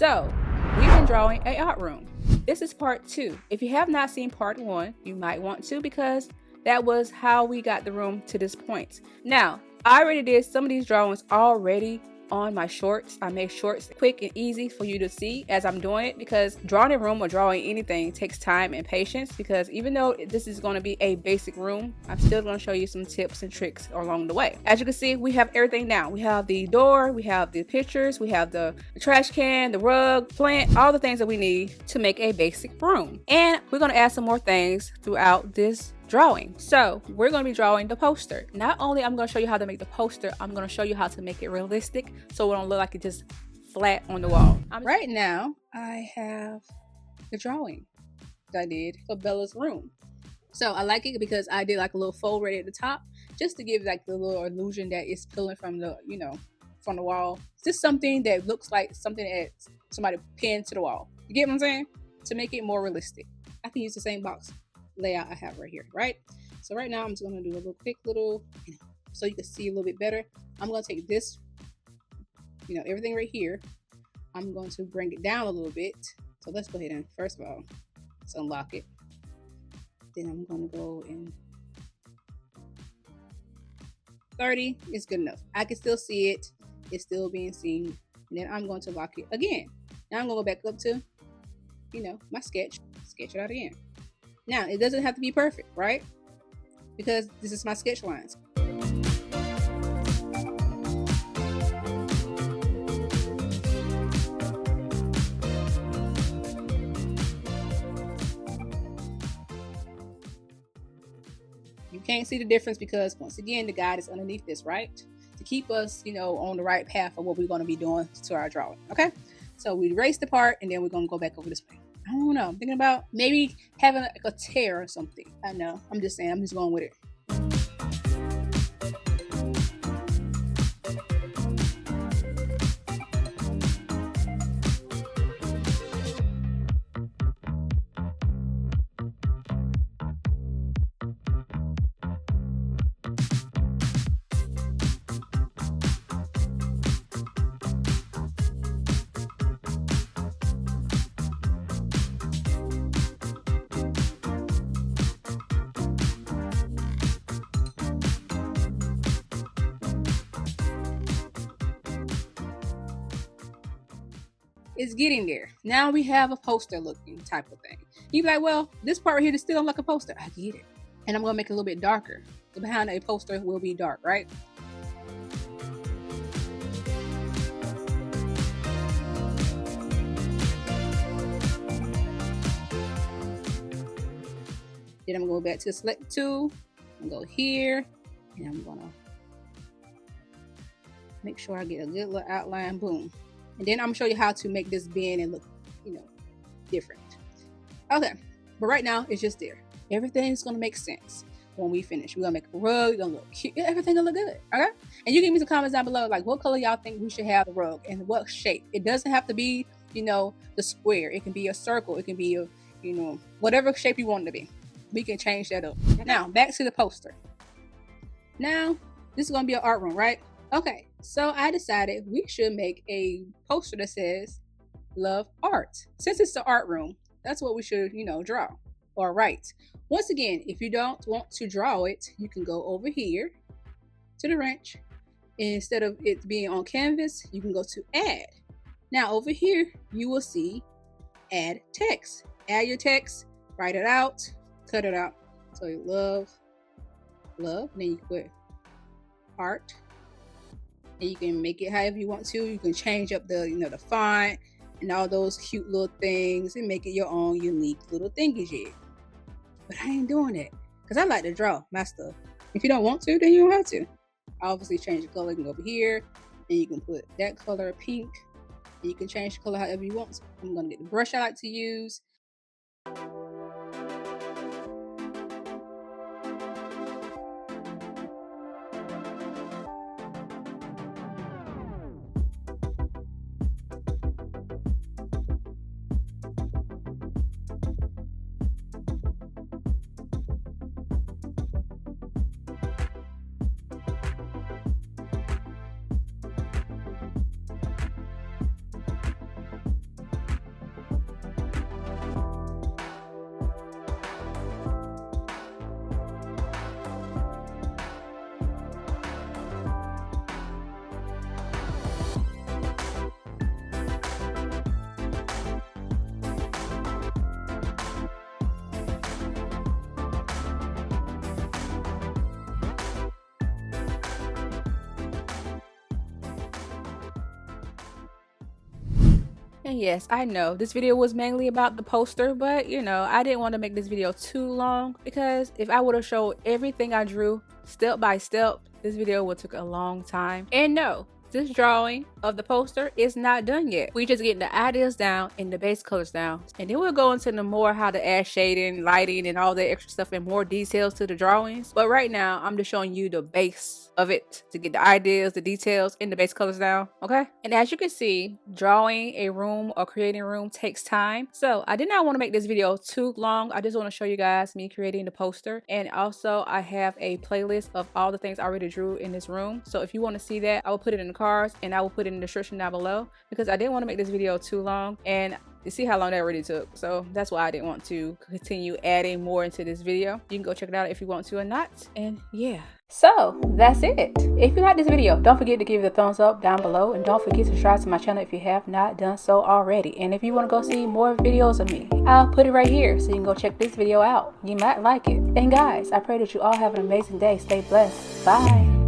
So we've been drawing a art room. This is part 2. If you have not seen part 1, you might want to, because that was how we got the room to this point. Now, I already did some of these drawings already on my shorts. I made shorts quick and easy for you to see as I'm doing it, because drawing a room or drawing anything takes time and patience, because even though this is going to be a basic room, I'm still going to show you some tips and tricks along the way. As you can see, we have everything now. We have the door, we have the pictures, we have the trash can, the rug, plant, all the things that we need to make a basic room. And we're going to add some more things throughout this drawing. So we're going to be drawing the poster. Not only I'm going to show you how to make the poster, I'm going to show you how to make it realistic so it don't look like it's just flat on the wall. Right now I have the drawing that I did for Bella's room. So I like it because I did like a little fold right at the top, just to give like the little illusion that it's pulling from the, from the wall. It's just something that looks like something that somebody pinned to the wall. You get what I'm saying? To make it more realistic. I can use the same box layout I have right here, right? So right now I'm just going to do a little quick little, so you can see a little bit better. I'm going to take this, everything right here. I'm going to bring it down a little bit. So let's go ahead and first of all, let's unlock it. Then I'm going to go in 30 is good enough. I can still see it. It's still being seen. And then I'm going to lock it again. Now I'm going to go back up to, my sketch it out again. Now, it doesn't have to be perfect, right? Because this is my sketch lines. You can't see the difference because, once again, the guide is underneath this, right? To keep us, on the right path of what we're going to be doing to our drawing, okay? So we erase the part, and then we're going to go back over this way. I don't know. I'm thinking about maybe having like a tear or something. I know. I'm just saying. I'm just going with it. It's getting there. Now we have a poster looking type of thing. You'd be like, well, this part right here is still like a poster. I get it. And I'm going to make it a little bit darker. The behind a poster will be dark, right? Then I'm going to go back to the select tool. I'm going to go here. And I'm going to make sure I get a good little outline. Boom. And then I'm going to show you how to make this bend and look, different. Okay. But right now, it's just there. Everything's going to make sense when we finish. We're going to make a rug. We're going to look cute. Everything going to look good. Okay? And you give me some comments down below, like what color y'all think we should have the rug and what shape. It doesn't have to be, the square. It can be a circle. It can be a, whatever shape you want it to be. We can change that up. Now, back to the poster. Now, this is going to be an art room, right? Okay, so I decided we should make a poster that says love art. Since it's the art room, that's what we should, draw or write. Once again, if you don't want to draw it, you can go over here to the wrench. Instead of it being on canvas, you can go to add. Now over here, you will see add text. Add your text, write it out, cut it out. So you love, then you put art. And you can make it however you want to. You can change up the, the font and all those cute little things and make it your own unique little thingy. But I ain't doing it because I like to draw my stuff. If you don't want to, then you don't have to. Obviously, change the color. You can go over here and you can put that color pink. And you can change the color however you want to. I'm going to get the brush I like to use. And yes, I know this video was mainly about the poster, but you know, I didn't want to make this video too long because if I would have showed everything I drew step by step, this video would take a long time. And no, this drawing of the poster is not done yet. We just getting the ideas down and the base colors down. And then we'll go into the more how to add shading, lighting, and all that extra stuff and more details to the drawings. But right now, I'm just showing you the base of it to get the ideas, the details, and the base colors down, okay? And as you can see, drawing a room or creating a room takes time. So I did not want to make this video too long. I just want to show you guys me creating the poster. And also I have a playlist of all the things I already drew in this room. So if you want to see that, I will put it in the cards and I will put it in the description down below because I didn't want to make this video too long. And you see how long that already took, so that's why I didn't want to continue adding more into this video. You can go check it out if you want to or not. And yeah, so that's it. If you like this video, don't forget to give it a thumbs up down below, and don't forget to subscribe to my channel if you have not done so already. And if you want to go see more videos of me, I'll put it right here so you can go check this video out. You might like it. And guys, I pray that you all have an amazing day. Stay blessed. Bye.